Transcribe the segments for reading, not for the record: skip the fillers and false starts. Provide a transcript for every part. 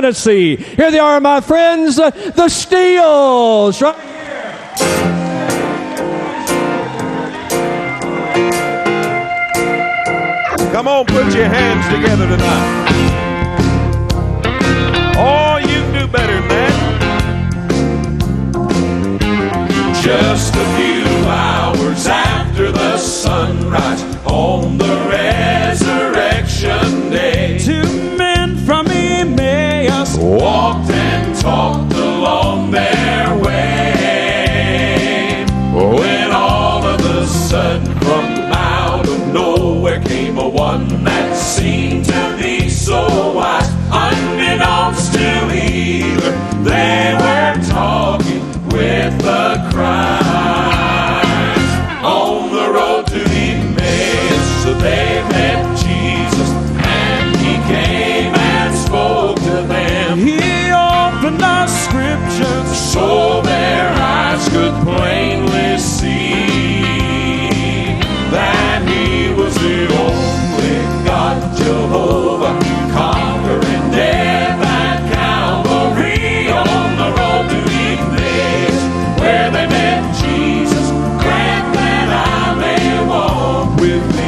Tennessee. Here they are, my friends, the Steels. Right here. Come on, put your hands together tonight. Oh, you can do better than that. Just a few hours after the sunrise on the resurrection day, two men from Emmaus walked and talked along their way, when all of a sudden from out of nowhere came a one that seemed to be so wise. Unbeknownst to either, they were talking with the Christ. On the road to Emmaus, they met Jesus, and he came and spoke to them. He opened the scriptures so their eyes could plainly see that he was the only God, Jehovah, conquering death at Calvary. On the road to Emmaus, where they met Jesus, grant that I may walk with thee.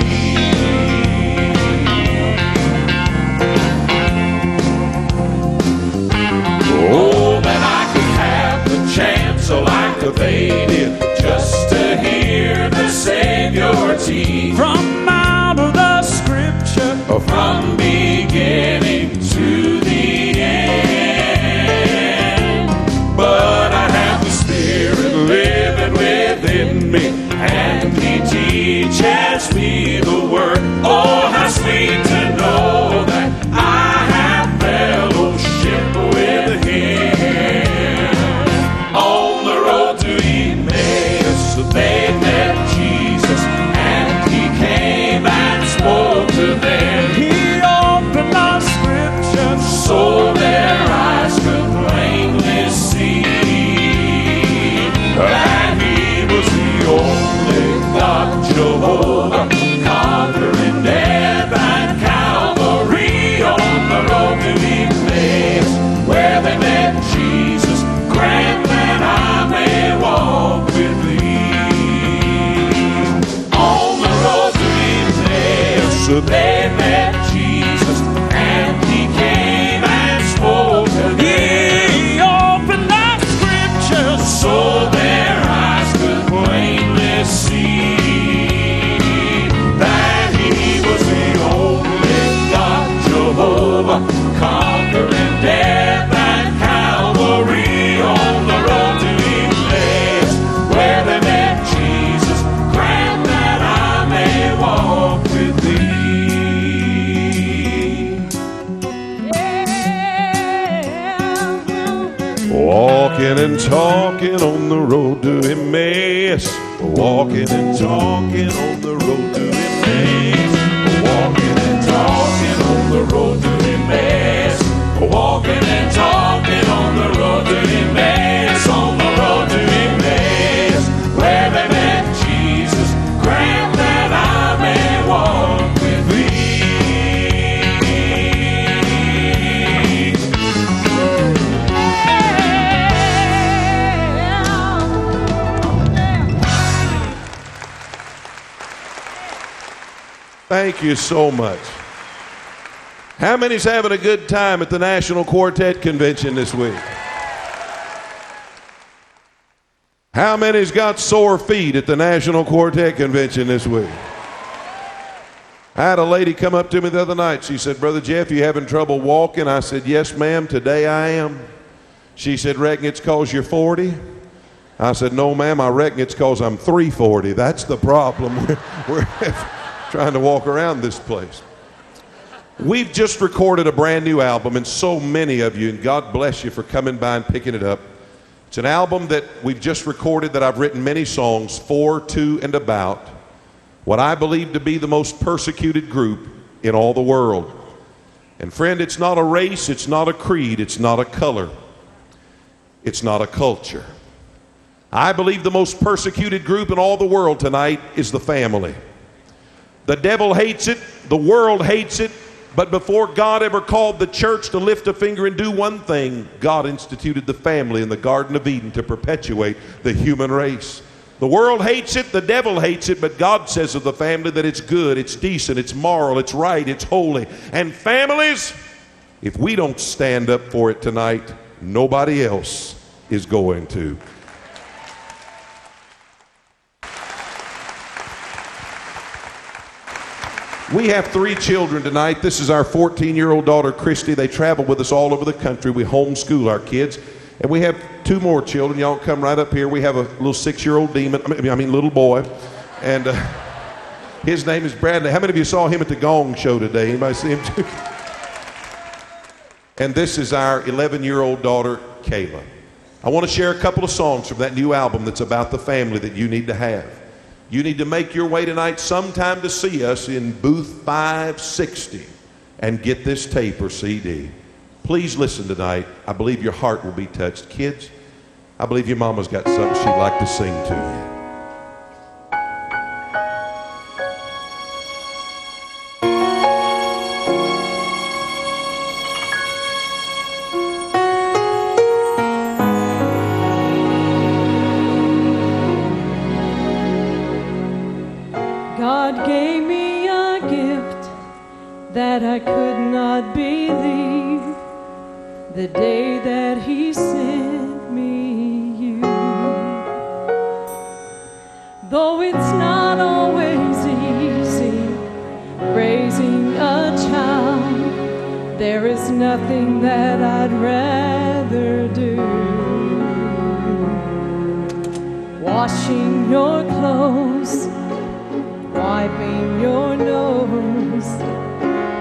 Oh, that I could have the chance, like they did, just to hear the Savior teach from out of the scripture, from beginning to the end. But I have the Spirit living within me, and he teaches me the word. Oh, how sweet to know that I have fellowship with him. On the road to Emmaus, they met Jesus, and he came and spoke to them. he opened the scriptures So their eyes could plainly see that he was the only God, Jehovah, conquering death at Calvary. On the road to Emmaus, where they met Jesus, grant that I may walk with thee. On the road to Emmaus, they met Jesus, and he came and spoke to them. he opened the scriptures So their eyes could plainly see that he was the only God, Jehovah, conquering death at Calvary. On the road to Emmaus, where they met Jesus, grant that I may walk with thee. Walking and talking on the road to Emmaus. Walking and talking on the road to Emmaus. Walking and talking on the road to Emmaus. Walking and talking on the road to Emmaus. On the road to Emmaus, where they met Jesus, grant that I may walk with thee. Thank you so much. How many's having a good time at the National Quartet Convention this week? How many's got sore feet at the National Quartet Convention this week? I had a lady come up to me the other night. She said, "Brother Jeff, you having trouble walking?" I said, "Yes, ma'am, today I am." She said, "Reckon it's 'cause you're 40?" I said, "No, ma'am, I reckon it's 'cause I'm 340. That's the problem. We're trying to walk around this place." We've just recorded a brand new album, and so many of you, and God bless you for coming by and picking it up. It's an album that we've just recorded that I've written many songs for, to, and about what I believe to be the most persecuted group in all the world. And friend, it's not a race, it's not a creed, it's not a color, it's not a culture. I believe the most persecuted group in all the world tonight is the family. The devil hates it, the world hates it, But before God ever called the church to lift a finger and do one thing, God instituted the family in the Garden of Eden to perpetuate the human race. The world hates it, the devil hates it, but God says of the family that it's good, it's decent, it's moral, it's right, it's holy. And families, if we don't stand up for it tonight, nobody else is going to. We have 3 children tonight. This is our 14-year-old daughter, Christy. They travel with us all over the country. We homeschool our kids. And we have 2 more children. Y'all come right up here. We have a little 6-year-old little boy. And his name is Bradley. How many of you saw him at the Gong Show today? Anybody see him too? And this is our 11-year-old daughter, Kayla. I want to share a couple of songs from that new album that's about the family that you need to have. You need to make your way tonight sometime to see us in booth 560 and get this tape or CD. Please listen tonight. I believe your heart will be touched. Kids, I believe your mama's got something she'd like to sing to you. God gave me a gift that I could not believe the day that He sent me you. Though it's not always easy raising a child, there is nothing that I'd rather do. Washing your clothes, wiping your nose,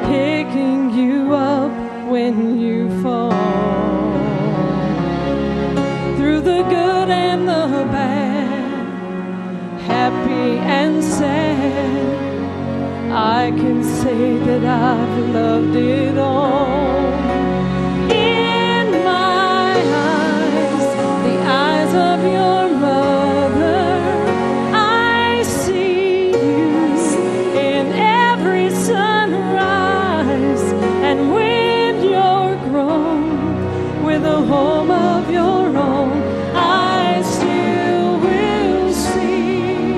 picking you up when you fall. Through the good and the bad, happy and sad, I can say that I've loved it all. In my eyes, the eyes of your mother, I see you in every sunrise. And when you're grown with a home of your own, I still will see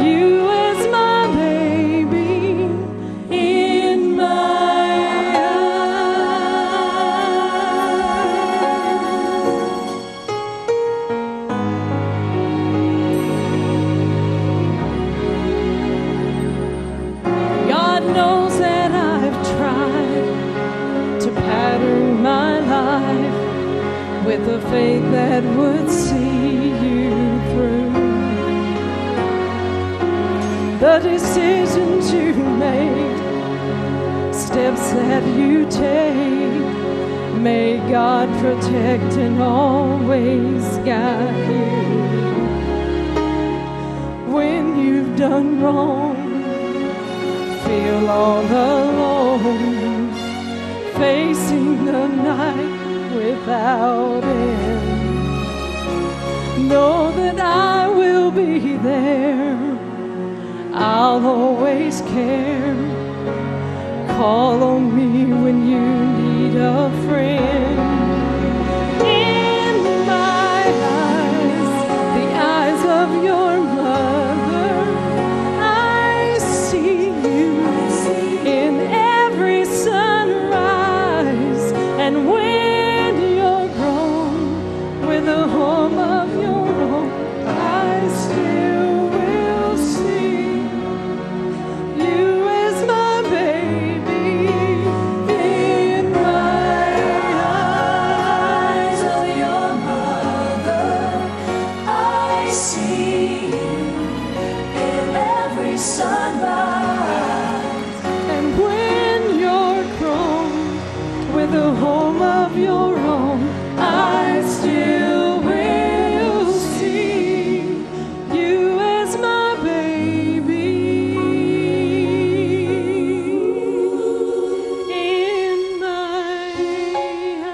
you as my baby in my eyes. God knows that I've tried to pattern my life with a faith that would see you through. The decisions you make, steps that you take, may God protect and always guide you. When you've done wrong, feel all alone, facing the night without end. Know that I will be there, I'll always care. Call on me when you need a friend. In my eyes, the eyes of your mother, I see you in every sunrise. And when you're grown with a home of your own, I still will see you as my baby in my eyes of your mother. I see you in every sunrise. And when you're grown with a home of your own, I still will see you as my baby in my eyes.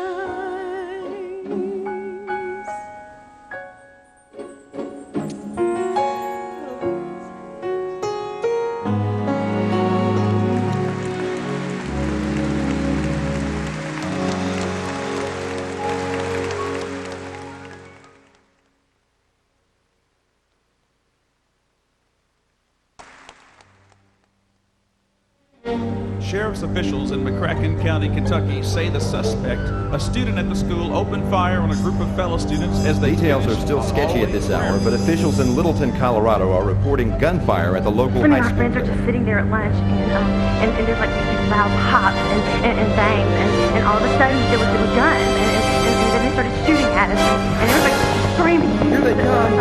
sheriff's officials in McCracken County, Kentucky say the suspect, a student at the school, opened fire on a group of fellow students as they Details are still sketchy at this hour, but officials in Littleton, Colorado are reporting gunfire at the local Some of high our school. friends are just sitting there at lunch, and there's like these loud pops and bangs, and all of a sudden there was a gun, and then they started shooting at us, and everybody was screaming. Here they come.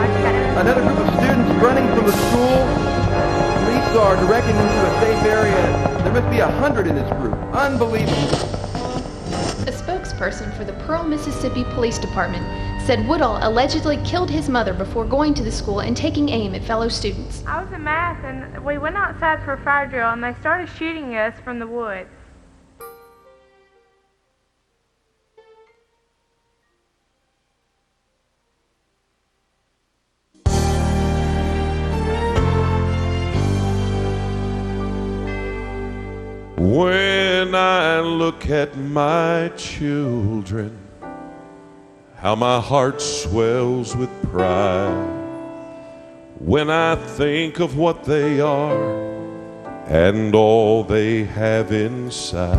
Another group of students running from the school. Police are directing them to a safe area. There must be 100 in this group. Unbelievable. A spokesperson for the Pearl, Mississippi Police Department said Woodall allegedly killed his mother before going to the school and taking aim at fellow students. I was in math, and we went outside for a fire drill, and they started shooting us from the woods. When I look at my children, how my heart swells with pride. When I think of what they are and all they have inside.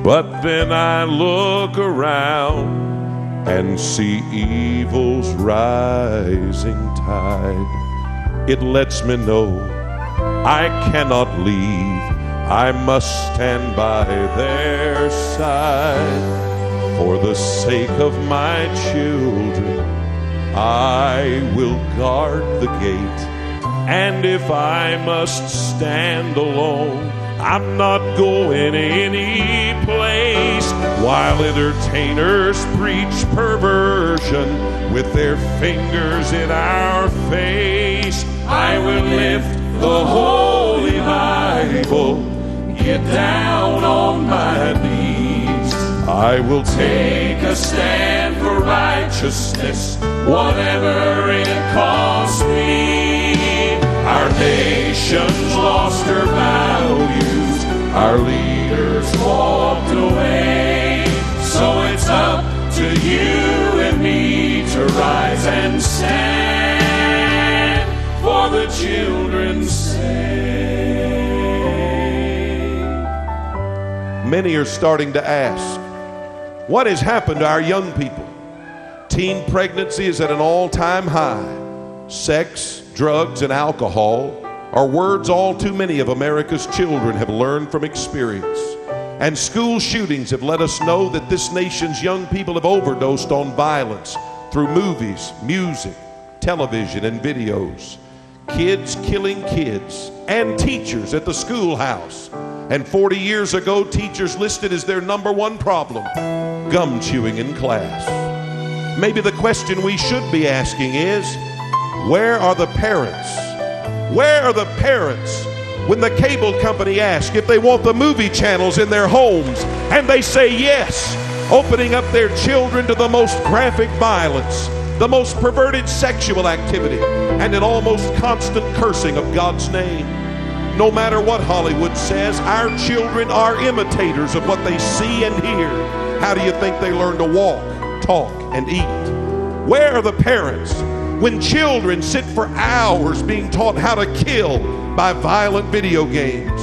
But then I look around and see evil's rising tide. It lets me know I cannot leave. I must stand by their side. For the sake of my children, I will guard the gate. And if I must stand alone, I'm not going any place. While entertainers preach perversion with their fingers in our face, I will lift the Holy Bible, get down on my knees. I will take a stand for righteousness, whatever it costs me. Our nation's lost her values, our leaders walked away. So it's up to you and me to rise and stand for the children's sake. Many are starting to ask, what has happened to our young people? Teen pregnancy is at an all-time high. Sex, drugs, and alcohol are words all too many of America's children have learned from experience. And school shootings have let us know that this nation's young people have overdosed on violence through movies, music, television, and videos. Kids killing kids, and teachers at the schoolhouse. And 40 years ago, teachers listed as their number one problem gum chewing in class. Maybe the question we should be asking is, where are the parents? Where are the parents when the cable company asks if they want the movie channels in their homes and they say yes, opening up their children to the most graphic violence, the most perverted sexual activity, and an almost constant cursing of God's name? No matter what Hollywood says, our children are imitators of what they see and hear. How do you think they learn to walk, talk, and eat? Where are the parents when children sit for hours being taught how to kill by violent video games?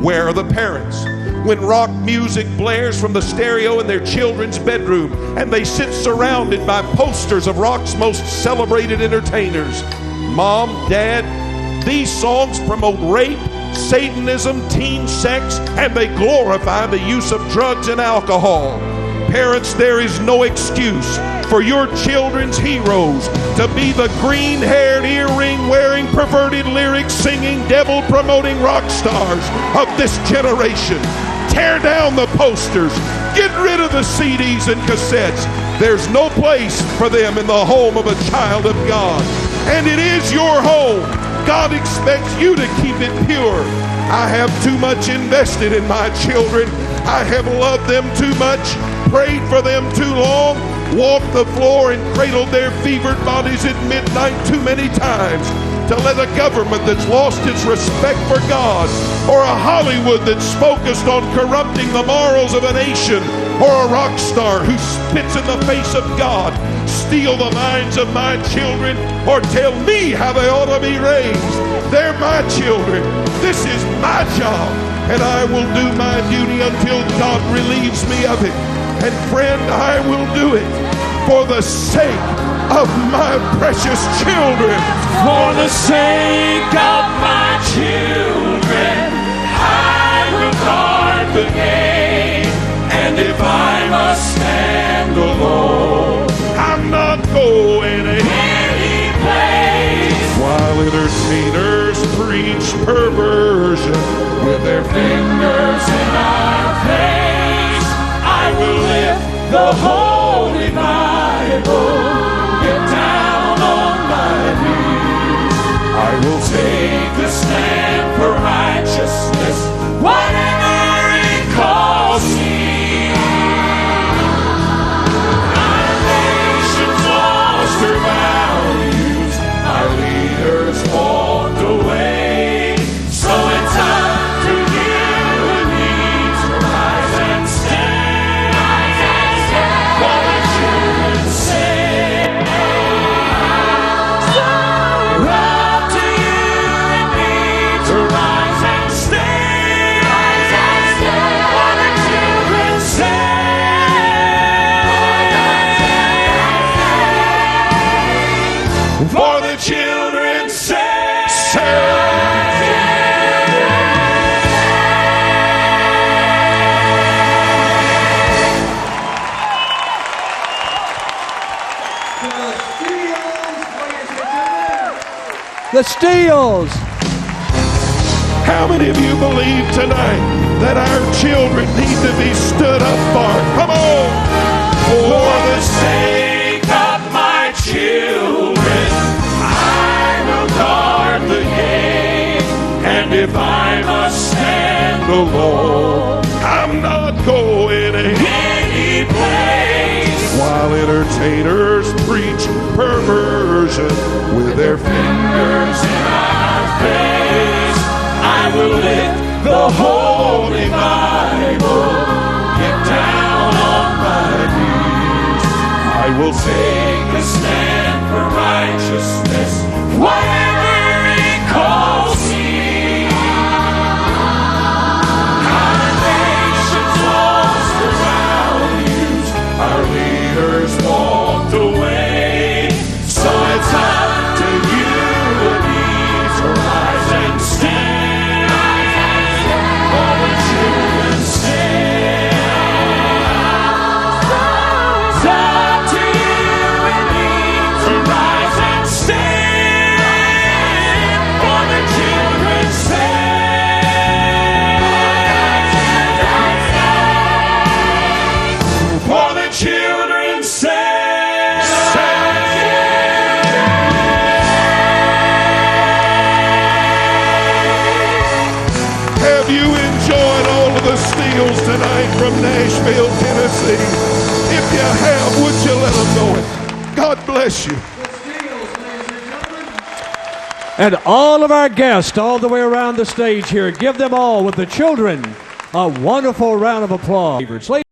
Where are the parents when rock music blares from the stereo in their children's bedroom and they sit surrounded by posters of rock's most celebrated entertainers? Mom, Dad, these songs promote rape, Satanism, teen sex, and they glorify the use of drugs and alcohol. Parents, there is no excuse for your children's heroes to be the green-haired, earring-wearing, perverted, lyric-singing, devil-promoting rock stars of this generation. Tear down the posters. Get rid of the CDs and cassettes. There's no place for them in the home of a child of God. And it is your home. God expects you to keep it pure. I have too much invested in my children. I have loved them too much, prayed for them too long, walked the floor and cradled their fevered bodies at midnight too many times to let a government that's lost its respect for God, or a Hollywood that's focused on corrupting the morals of a nation, or a rock star who spits in the face of God, steal the minds of my children, or tell me how they ought to be raised. They're my children. This is my job. and I will do my duty until God relieves me of it. And friend, I will do it for the sake of my precious children. For the sake of my children, I will guard the gate. And if I must stand alone, I'm not going any place. while entertainers preach perversion with their Fingers in our face, I will lift the Holy Bible, get down on my knees. I will take a stand for righteousness, whatever it costs me. Our nation's lost her values, our leaders walked away. So it's up to you and me to rise and stand for the children's sake. So up to you and me to rise and stand for the children's sake. For the children's sake. The Steels. How many of you believe tonight that our children need to be stood up for? Come on! For the sake of my children, I will guard the gate. And if I must stand alone, I'm not going any place. while entertainers preach perversion with their Fingers in our face, I will lift the Holy Bible, get down on my knees. I will take a stand for righteousness, whatever it costs me. Our nation's lost their values, our leaders walked away. So it's up to you and me to rise and stand for the children's sake. It's up to you and me to rise and stand for the children's sake. For the children's sake. Have you enjoyed all of the Steels tonight from Nashville, Tennessee? If you have, would you let them know it? God bless you. And all of our guests all the way around the stage here, give them all with the children a wonderful round of applause.